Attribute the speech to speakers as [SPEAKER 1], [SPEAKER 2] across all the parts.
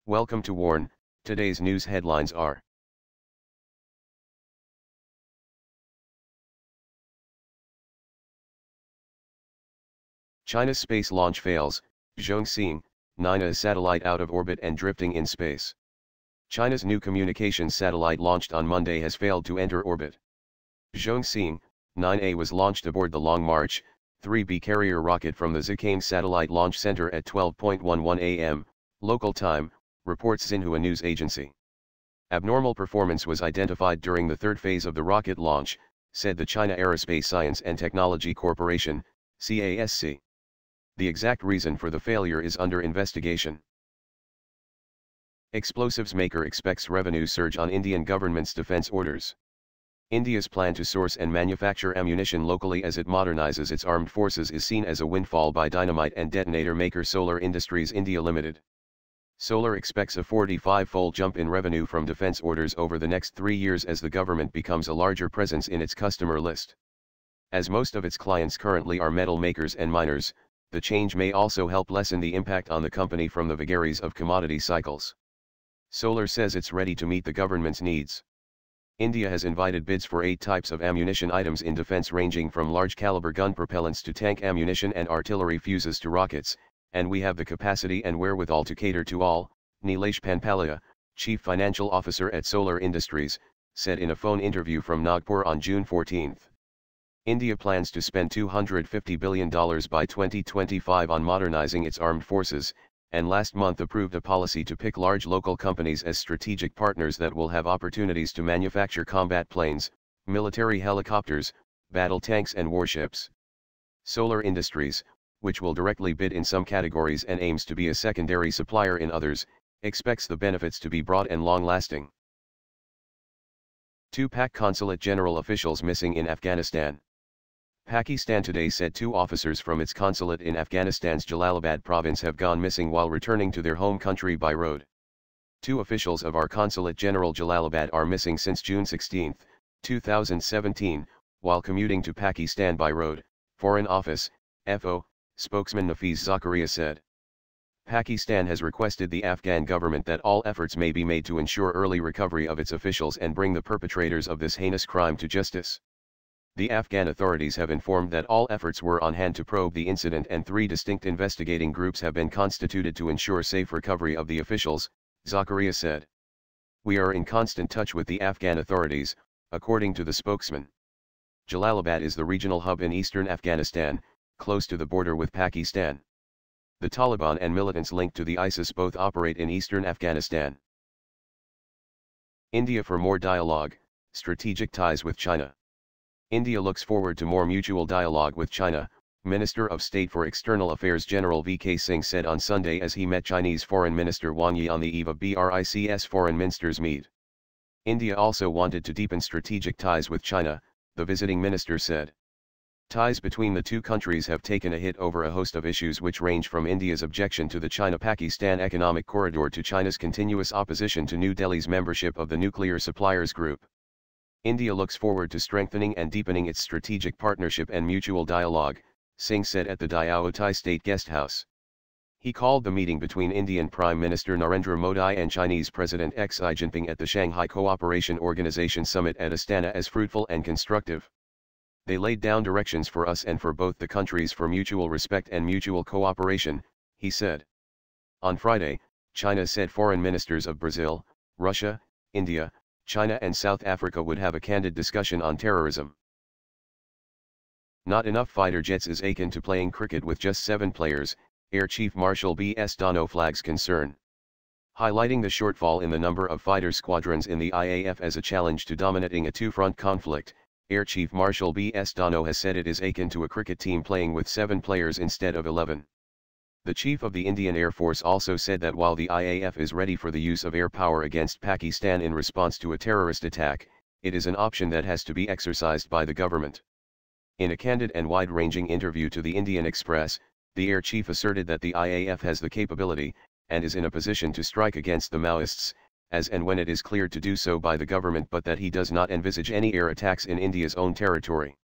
[SPEAKER 1] Welcome to Warn. Today's news headlines are: China's space launch fails, Zhongxing-9A satellite out of orbit and drifting in space. China's new communications satellite launched on Monday has failed to enter orbit. Zhongxing-9A was launched aboard the Long March 3B carrier rocket from the Xi'an Satellite Launch Center at 12:11 a.m. local time, reports Xinhua news agency. Abnormal performance was identified during the third phase of the rocket launch, said the China Aerospace Science and Technology Corporation, CASC. The exact reason for the failure is under investigation. Explosives maker expects revenue surge on Indian government's defense orders. India's plan to source and manufacture ammunition locally as it modernizes its armed forces is seen as a windfall by dynamite and detonator maker Solar Industries India Limited. Solar expects a 45-fold jump in revenue from defense orders over the next 3 years as the government becomes a larger presence in its customer list. As most of its clients currently are metal makers and miners, the change may also help lessen the impact on the company from the vagaries of commodity cycles. Solar says it's ready to meet the government's needs. India has invited bids for 8 types of ammunition items in defense ranging from large-caliber gun propellants to tank ammunition and artillery fuses to rockets, and we have the capacity and wherewithal to cater to all, Nilesh Panpalia, Chief Financial Officer at Solar Industries, said in a phone interview from Nagpur on June 14. India plans to spend $250 billion by 2025 on modernizing its armed forces, and last month approved a policy to pick large local companies as strategic partners that will have opportunities to manufacture combat planes, military helicopters, battle tanks and warships. Solar Industries, which will directly bid in some categories and aims to be a secondary supplier in others, expects the benefits to be broad and long-lasting. 2 Pak Consulate general officials missing in Afghanistan. Pakistan today said 2 officers from its consulate in Afghanistan's Jalalabad province have gone missing while returning to their home country by road. 2 officials of our Consulate General Jalalabad are missing since June 16, 2017, while commuting to Pakistan by road, Foreign Office, FO, spokesman Nafiz Zakaria said. Pakistan has requested the Afghan government that all efforts may be made to ensure early recovery of its officials and bring the perpetrators of this heinous crime to justice. The Afghan authorities have informed that all efforts were on hand to probe the incident and 3 distinct investigating groups have been constituted to ensure safe recovery of the officials, Zakaria said. We are in constant touch with the Afghan authorities, according to the spokesman. Jalalabad is the regional hub in eastern Afghanistan, close to the border with Pakistan. The Taliban and militants linked to the ISIS both operate in eastern Afghanistan. India for more dialogue, strategic ties with China. India looks forward to more mutual dialogue with China, Minister of State for External Affairs General V.K. Singh said on Sunday as he met Chinese Foreign Minister Wang Yi on the eve of BRICS Foreign Ministers Meet. India also wanted to deepen strategic ties with China, the visiting minister said. Ties between the 2 countries have taken a hit over a host of issues which range from India's objection to the China-Pakistan Economic Corridor to China's continuous opposition to New Delhi's membership of the Nuclear Suppliers Group. India looks forward to strengthening and deepening its strategic partnership and mutual dialogue, Singh said at the Dhanoa Thai State Guest House. He called the meeting between Indian Prime Minister Narendra Modi and Chinese President Xi Jinping at the Shanghai Cooperation Organization Summit at Astana as fruitful and constructive. They laid down directions for us and for both the countries for mutual respect and mutual cooperation, he said. On Friday, China said foreign ministers of Brazil, Russia, India, China and South Africa would have a candid discussion on terrorism. Not enough fighter jets is akin to playing cricket with just 7 players, Air Chief Marshal B.S. Dhanoa flags concern. Highlighting the shortfall in the number of fighter squadrons in the IAF as a challenge to dominating a 2-front conflict, Air Chief Marshal B.S. Dhanoa has said it is akin to a cricket team playing with 7 players instead of 11. The Chief of the Indian Air Force also said that while the IAF is ready for the use of air power against Pakistan in response to a terrorist attack, it is an option that has to be exercised by the government. In a candid and wide-ranging interview to the Indian Express, the Air Chief asserted that the IAF has the capability, and is in a position to strike against the Maoists, as and when it is cleared to do so by the government, but that he does not envisage any air attacks in India's own territory.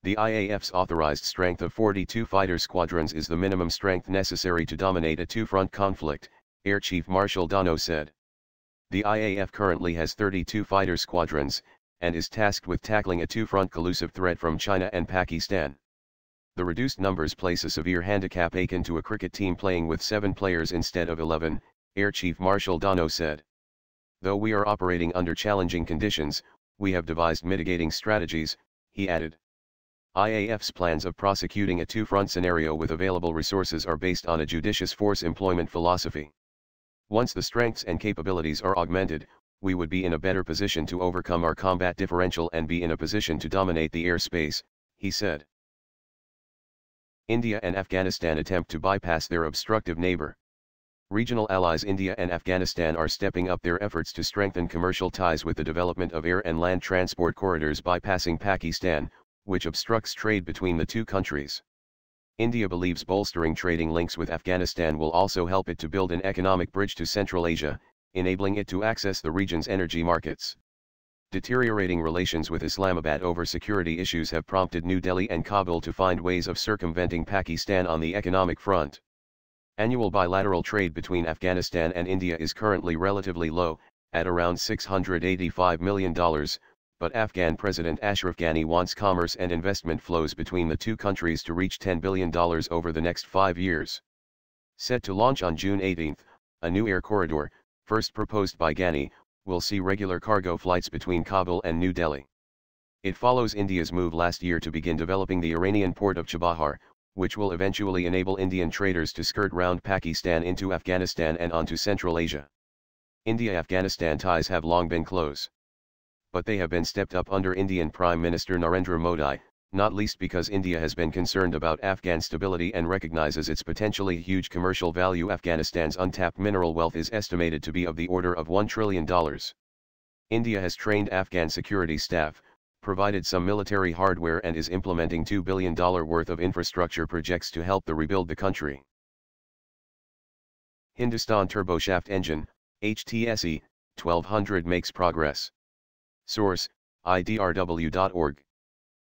[SPEAKER 1] The IAF's authorized strength of 42 fighter squadrons is the minimum strength necessary to dominate a 2-front conflict, Air Chief Marshal Dhanoa said. The IAF currently has 32 fighter squadrons, and is tasked with tackling a two-front collusive threat from China and Pakistan. The reduced numbers place a severe handicap akin to a cricket team playing with 7 players instead of 11, Air Chief Marshal Dhanoa said. Though we are operating under challenging conditions, we have devised mitigating strategies, he added. IAF's plans of prosecuting a two-front scenario with available resources are based on a judicious force employment philosophy. Once the strengths and capabilities are augmented, we would be in a better position to overcome our combat differential and be in a position to dominate the airspace, he said. India and Afghanistan attempt to bypass their obstructive neighbor. Regional allies India and Afghanistan are stepping up their efforts to strengthen commercial ties with the development of air and land transport corridors bypassing Pakistan, which obstructs trade between the two countries. India believes bolstering trading links with Afghanistan will also help it to build an economic bridge to Central Asia, enabling it to access the region's energy markets. Deteriorating relations with Islamabad over security issues have prompted New Delhi and Kabul to find ways of circumventing Pakistan on the economic front. Annual bilateral trade between Afghanistan and India is currently relatively low, at around $685 million, but Afghan President Ashraf Ghani wants commerce and investment flows between the two countries to reach $10 billion over the next 5 years. Set to launch on June 18, a new air corridor, first proposed by Ghani, will see regular cargo flights between Kabul and New Delhi. It follows India's move last year to begin developing the Iranian port of Chabahar, which will eventually enable Indian traders to skirt round Pakistan into Afghanistan and onto Central Asia. India-Afghanistan ties have long been close. But they have been stepped up under Indian Prime Minister Narendra Modi, not least because India has been concerned about Afghan stability and recognizes its potentially huge commercial value. Afghanistan's untapped mineral wealth is estimated to be of the order of $1 trillion. India has trained Afghan security staff, provided some military hardware and is implementing $2 billion worth of infrastructure projects to help rebuild the country. Hindustan Turboshaft engine, HTSE, 1200 makes progress. Source, idrw.org.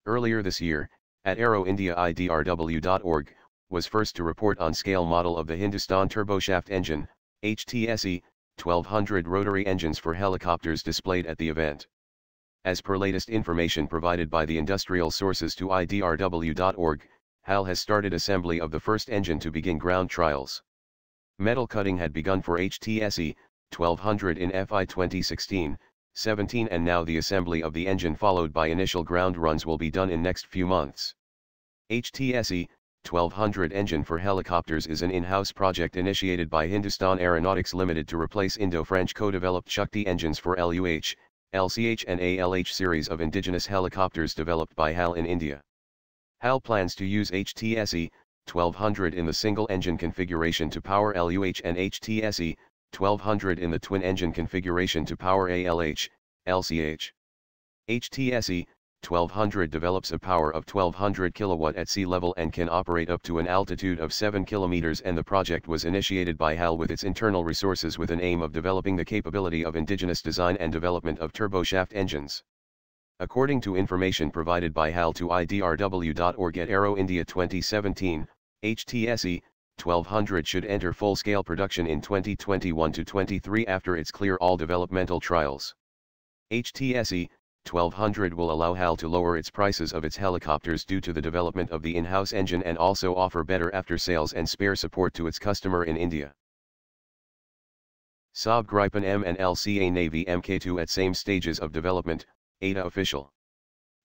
[SPEAKER 1] Earlier this year, at Aero India idrw.org, was first to report on scale model of the Hindustan Turboshaft engine, HTSE, 1200 rotary engines for helicopters displayed at the event. As per latest information provided by the industrial sources to idrw.org, HAL has started assembly of the first engine to begin ground trials. Metal cutting had begun for HTSE, 1200 in FY 2016-17 and now the assembly of the engine followed by initial ground runs will be done in next few months. HTSE, 1200 engine for helicopters is an in-house project initiated by Hindustan Aeronautics Limited to replace Indo-French co-developed Shakti engines for LUH, LCH and ALH series of indigenous helicopters developed by HAL in India. HAL plans to use HTSE, 1200 in the single-engine configuration to power LUH and HTSE, 1200 in the twin-engine configuration to power ALH, LCH. HTSE, 1200 develops a power of 1200 kW at sea level and can operate up to an altitude of 7 km, and the project was initiated by HAL with its internal resources with an aim of developing the capability of indigenous design and development of turboshaft engines. According to information provided by HAL to idrw.org at Aero India 2017, HTSE, 1200 should enter full-scale production in 2021-23 after its clear all developmental trials. HTSE, 1200 will allow HAL to lower its prices of its helicopters due to the development of the in-house engine and also offer better after-sales and spare support to its customer in India. Saab Gripen M and LCA Navy Mk2 at same stages of development, ADA official.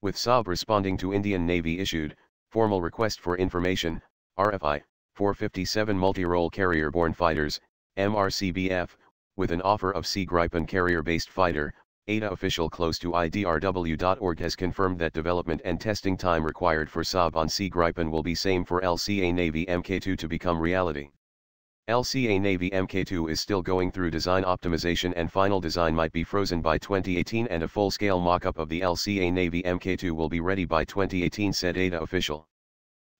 [SPEAKER 1] With Saab responding to Indian Navy issued, formal request for information, RFI, 457 multi-role carrier-borne fighters, MRCBF, with an offer of Sea Gripen carrier-based fighter, ADA official close to idrw.org has confirmed that development and testing time required for Saab on Sea Gripen will be same for LCA Navy Mk2 to become reality. LCA Navy Mk2 is still going through design optimization and final design might be frozen by 2018 and a full-scale mock-up of the LCA Navy Mk2 will be ready by 2018, said ADA official.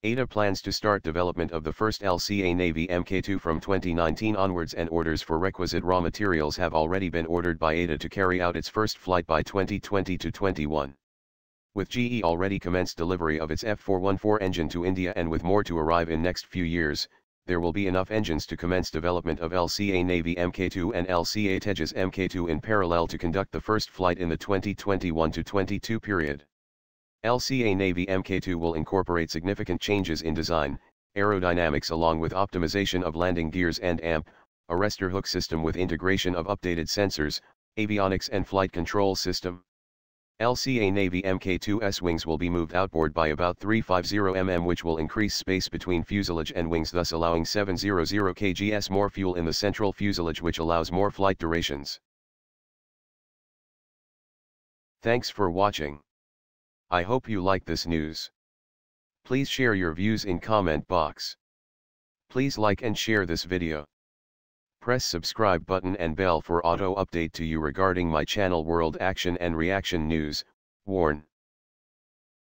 [SPEAKER 1] ADA plans to start development of the first LCA Navy Mk2 from 2019 onwards, and orders for requisite raw materials have already been ordered by ADA to carry out its first flight by 2020-21. With GE already commenced delivery of its F414 engine to India and with more to arrive in next few years, there will be enough engines to commence development of LCA Navy Mk2 and LCA Tejas Mk2 in parallel to conduct the first flight in the 2021-22 period. LCA Navy Mk2 will incorporate significant changes in design, aerodynamics along with optimization of landing gears and AMP, arrestor hook system with integration of updated sensors, avionics and flight control system. LCA Navy Mk2's wings will be moved outboard by about 350 mm, which will increase space between fuselage and wings, thus allowing 700 kgs more fuel in the central fuselage, which allows more flight durations. Thanks for watching. I hope you like this news. Please share your views in comment box. Please like and share this video. Press subscribe button and bell for auto update to you regarding my channel World Action and Reaction News. Warn.